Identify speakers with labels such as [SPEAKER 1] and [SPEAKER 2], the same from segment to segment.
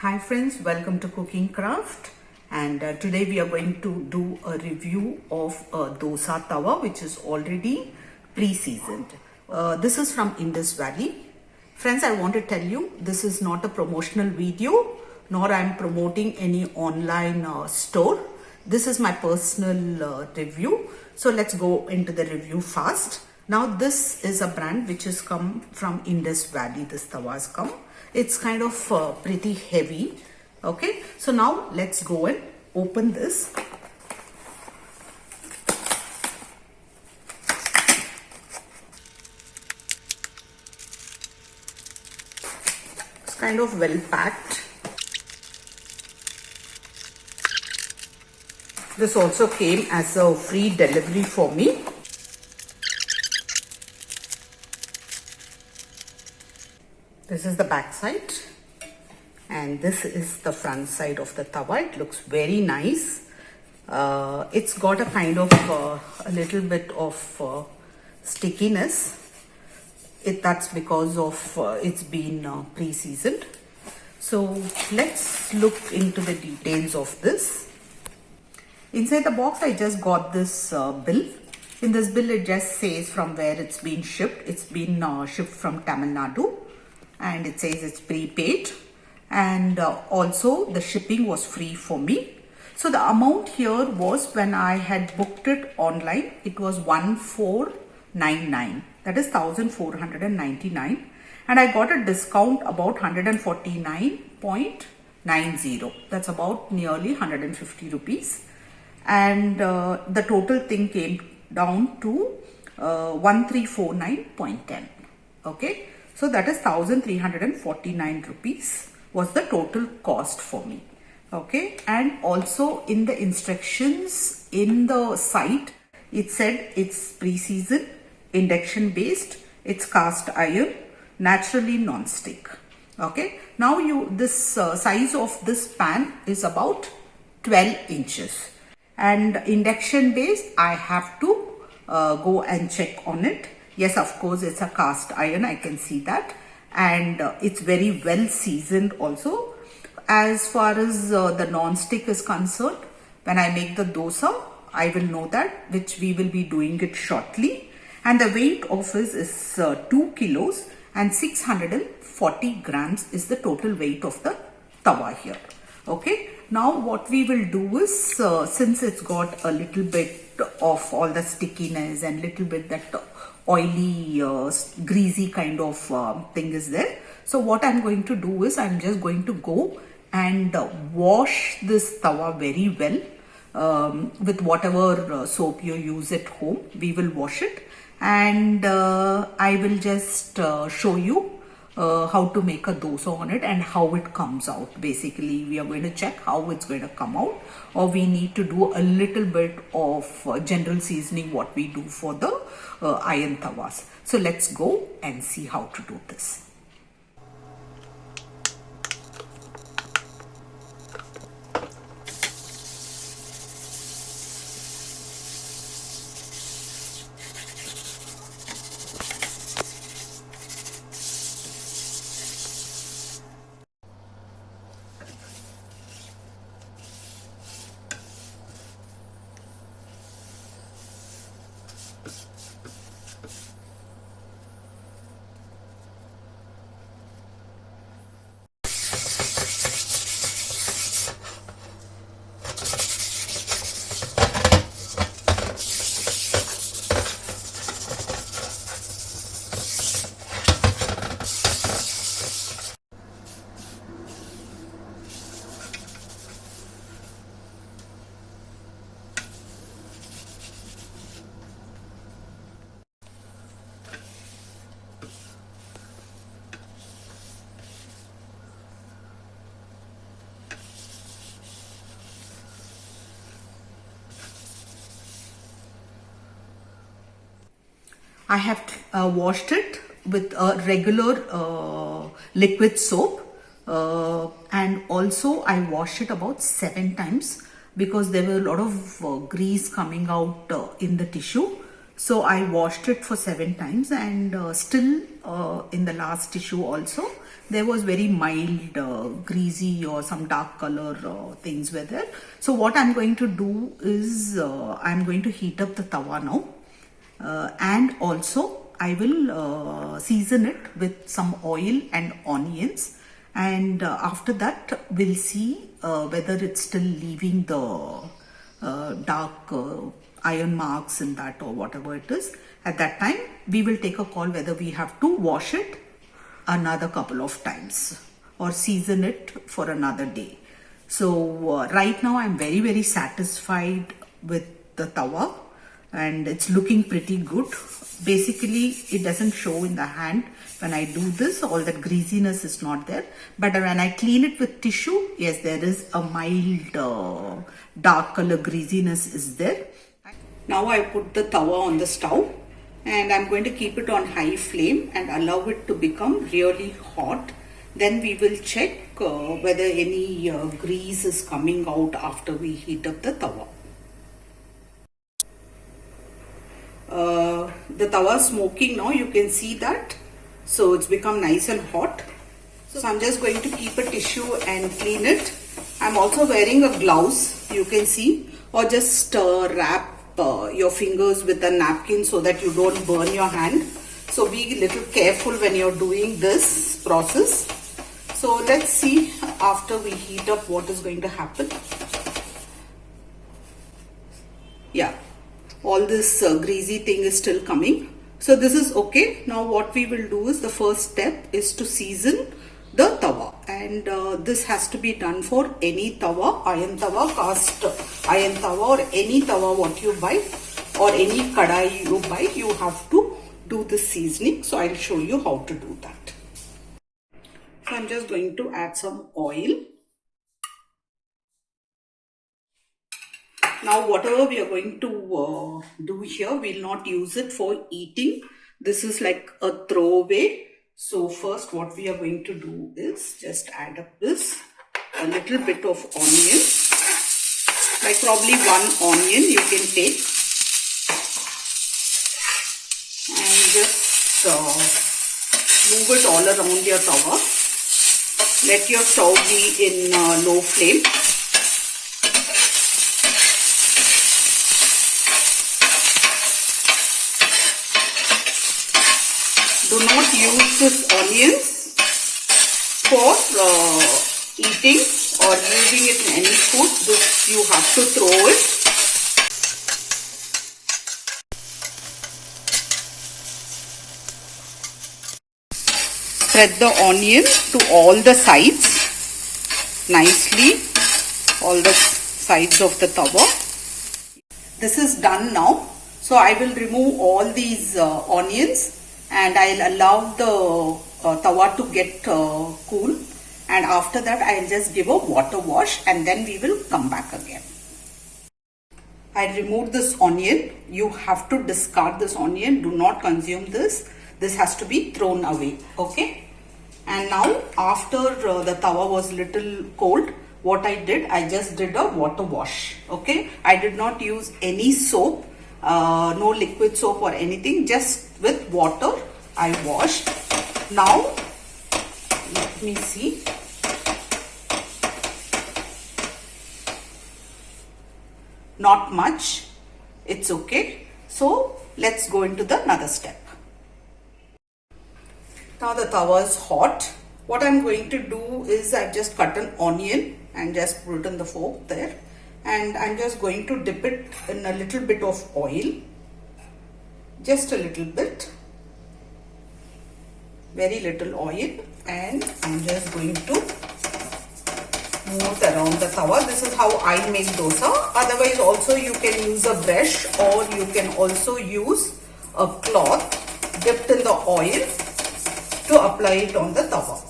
[SPEAKER 1] Hi friends, welcome to Cooking Craft, and today we are going to do a review of a dosa tawa which is already pre-seasoned. This is from Indus Valley. Friends, I want to tell you this is not a promotional video nor I am promoting any online store. This is my personal review. So let's go into the review fast. Now this is a brand which has come from Indus Valley. This tawa has come. It's kind of pretty heavy. Okay, so now let's go and open this. It's kind of well packed. This also came as a free delivery for me. This is the back side and this is the front side of the tawa. It looks very nice. It's got a kind of a little bit of stickiness. That's because of it's been pre-seasoned. So let's look into the details of this. Inside the box I just got this bill. In this bill it just says from where it's been shipped. It's been shipped from Tamil Nadu. And it says it's prepaid, and also the shipping was free for me. So the amount here was, when I had booked it online, it was 1499, that is 1499, and I got a discount about 149.90, that's about nearly 150 rupees, and the total thing came down to 1349.10. okay. So that is 1349 rupees was the total cost for me. Okay. And also in the instructions in the site, it said it's pre-seasoned, induction based, it's cast iron, naturally non-stick. Okay. Now this size of this pan is about 12 inches. And induction based, I have to go and check on it. Yes, of course, it's a cast iron. I can see that. And it's very well seasoned also. As far as the non-stick is concerned, when I make the dosa, I will know that, which we will be doing it shortly. And the weight of it is 2 kilos and 640 grams is the total weight of the tawa here. Okay. Now what we will do is, since it's got a little bit of all the stickiness and little bit that oily, greasy kind of thing is there. So what I'm going to do is, I'm just going to go and wash this tawa very well with whatever soap you use at home. We will wash it, and I will just show you how to make a dosa on it and how it comes out. Basically, we are going to check how it's going to come out, or we need to do a little bit of general seasoning, what we do for the iron tawas. So let's go and see how to do this. I have washed it with a regular liquid soap, and also I washed it about 7 times because there were a lot of grease coming out in the tissue. So I washed it for 7 times, and still in the last tissue also there was very mild greasy or some dark color things were there. So what I'm going to do is I'm going to heat up the tawa now, and also I will season it with some oil and onions, and after that we'll see whether it's still leaving the dark iron marks in that or whatever it is. At that time we will take a call whether we have to wash it another couple of times or season it for another day. So right now I'm very satisfied with the tawa and it's looking pretty good. Basically it doesn't show in the hand when I do this, all that greasiness is not there, but when I clean it with tissue, yes, there is a mild dark color greasiness is there. Now I put the tawa on the stove and I'm going to keep it on high flame and allow it to become really hot. Then we will check whether any grease is coming out after we heat up the tawa. The tawa is smoking now, you can see that. So it's become nice and hot. So I'm just going to keep a tissue and clean it. I'm also wearing a gloves, you can see, or just wrap your fingers with a napkin so that you don't burn your hand. So be a little careful when you're doing this process. So let's see after we heat up what is going to happen. Yeah, all this greasy thing is still coming. So this is okay. Now what we will do is the first step is to season the tawa, and this has to be done for any tawa, iron tawa, cast iron tawa, or any tawa what you buy, or any kadai you buy, you have to do the seasoning. So I'll show you how to do that. So I'm just going to add some oil. Now whatever we are going to do here, we'll not use it for eating. This is like a throwaway. So first what we are going to do is just add up this, a little bit of onion, like probably one onion you can take, and just move it all around your tawa. Let your stove be in low flame. Do not use this onions for eating or using it in any food. This you have to throw it. Spread the onion to all the sides nicely, all the sides of the tawa. This is done now. So I will remove all these onions and I'll allow the tawa to get cool, and after that I'll just give a water wash and then we will come back again. I removed this onion. You have to discard this onion. Do not consume this. This has to be thrown away. Okay. And now after the tawa was little cold, what I did, I just did a water wash. Okay. I did not use any soap, no liquid soap or anything, just with water I washed. Now let me see. Not much, it's okay. So let's go into the another step. Now the tawa is hot. What I'm going to do is I've just cut an onion and just put it in the fork there, and I'm just going to dip it in a little bit of oil, just a little bit, very little oil, and I'm just going to move it around the tawa. This is how I make dosa. Otherwise also you can use a brush, or you can also use a cloth dipped in the oil to apply it on the tawa.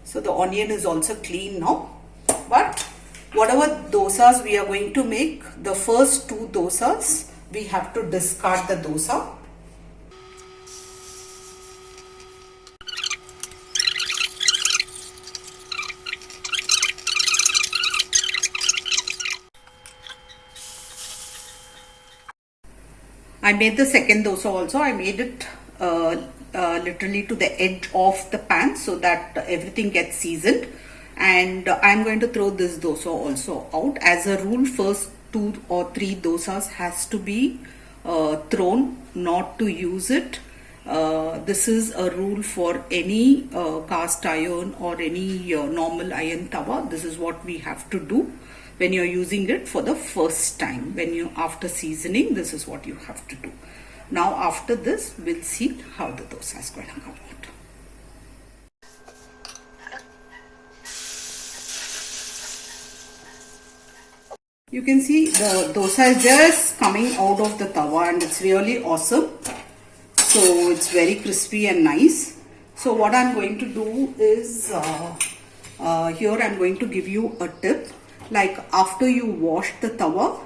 [SPEAKER 1] So the onion is also clean now. But whatever dosas we are going to make, the first two dosas, we have to discard the dosa. I made the second dosa also. I made it literally to the edge of the pan so that everything gets seasoned. And I'm going to throw this dosa also out. As a rule, first 2 or 3 dosas has to be thrown, not to use it. This is a rule for any cast iron or any normal iron tawa. This is what we have to do when you're using it for the first time. When you, after seasoning, this is what you have to do. Now after this, we'll see how the dosa is going to come out. You can see the dosa is just coming out of the tawa and it's really awesome. So it's very crispy and nice. So what I'm going to do is here I'm going to give you a tip. Like after you wash the tawa,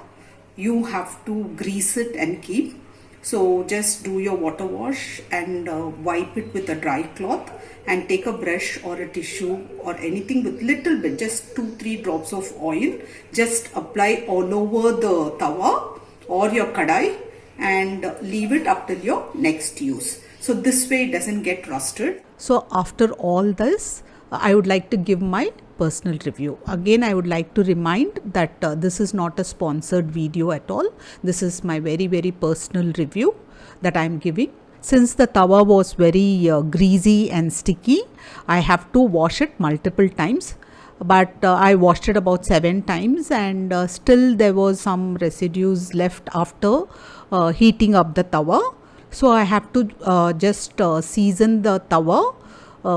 [SPEAKER 1] you have to grease it and keep. So just do your water wash and wipe it with a dry cloth and take a brush or a tissue or anything with little bit, just 2-3 drops of oil. Just apply all over the tawa or your kadai and leave it up till your next use. So this way it doesn't get rusted.
[SPEAKER 2] So after all this, I would like to give my personal review. Again, I would like to remind that this is not a sponsored video at all. This is my very, very personal review that I am giving. Since the tawa was very greasy and sticky, I have to wash it multiple times. But I washed it about 7 times and still there was some residues left after heating up the tawa. So I have to just season the tawa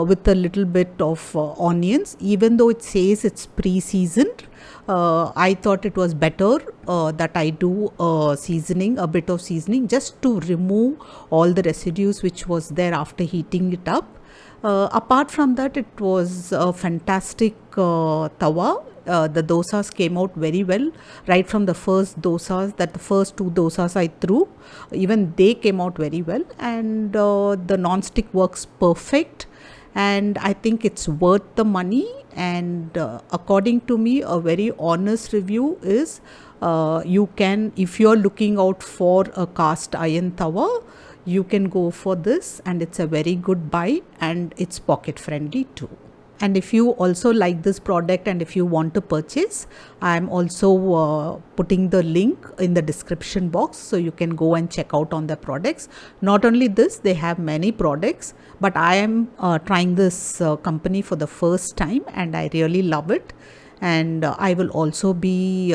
[SPEAKER 2] with a little bit of onions. Even though it says it's pre-seasoned, I thought it was better that I do seasoning, a bit of seasoning, just to remove all the residues which was there after heating it up. Apart from that, it was a fantastic tawa. The dosas came out very well, right from the first dosas, that the first 2 dosas I threw, even they came out very well, and the non-stick works perfect, and I think it's worth the money. And according to me, a very honest review is you can, if you're looking out for a cast iron tawa, you can go for this, and it's a very good buy and it's pocket friendly too. And if you also like this product and if you want to purchase, I am also putting the link in the description box, so you can go and check out on the products. Not only this, they have many products, but I am trying this company for the first time and I really love it. And I will also be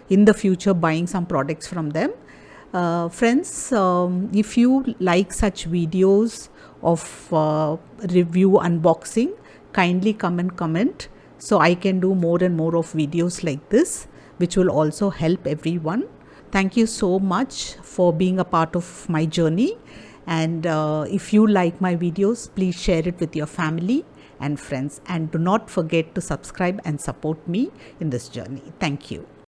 [SPEAKER 2] in the future buying some products from them. Friends, if you like such videos of review unboxing, kindly come and comment so I can do more and more of videos like this, which will also help everyone. Thank you so much for being a part of my journey. And if you like my videos, please share it with your family and friends. And do not forget to subscribe and support me in this journey. Thank you.